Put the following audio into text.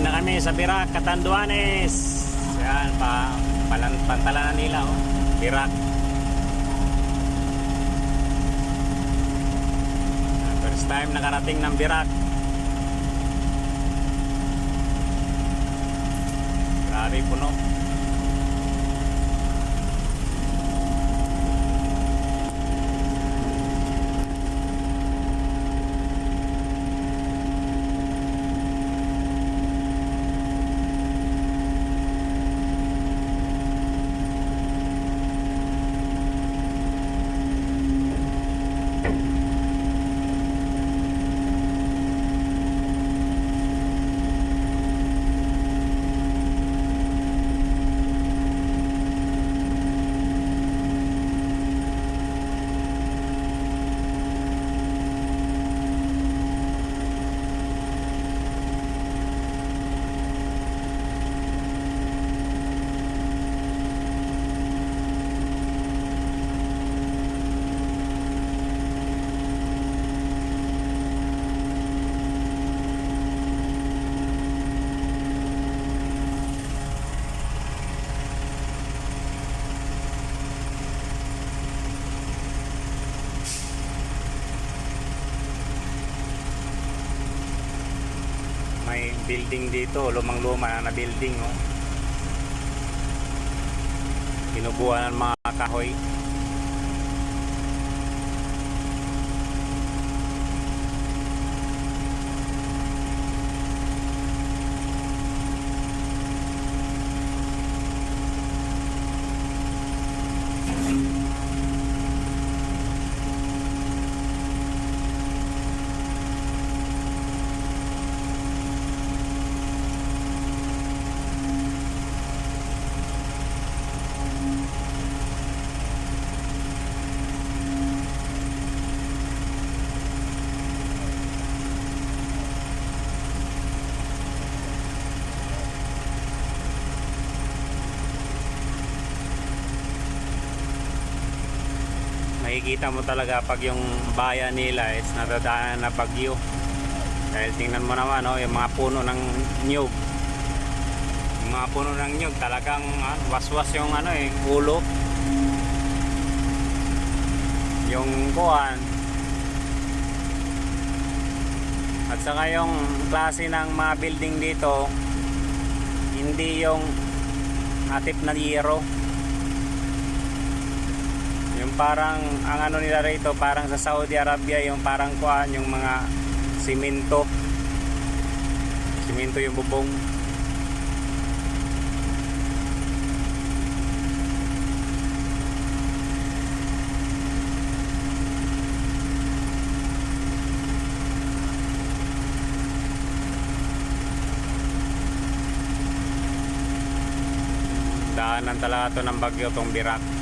na kami sa Birak, Catanduanes. Yan, pantalanan nila, oh. Birak. First time nakarating ng Birak. Grabe, puno. May building dito, lumang-luma na building, oh. Tinubuan ng mga kahoy. Makikita mo talaga pag yung bayan nila is nadadaanan na bagyo. Dahil tingnan mo naman, oh, yung mga puno ng nyug. Yung mga puno ng nyug talagang waswas yung ulo. Yung kuwan. At saka yung klase ng mga building dito, hindi yung atip na yero. Yung parang ang nila rito, parang sa Saudi Arabia, yung parang kuan, yung mga simento yung bubong. Daanan talaga to ng bagyo tong Birak.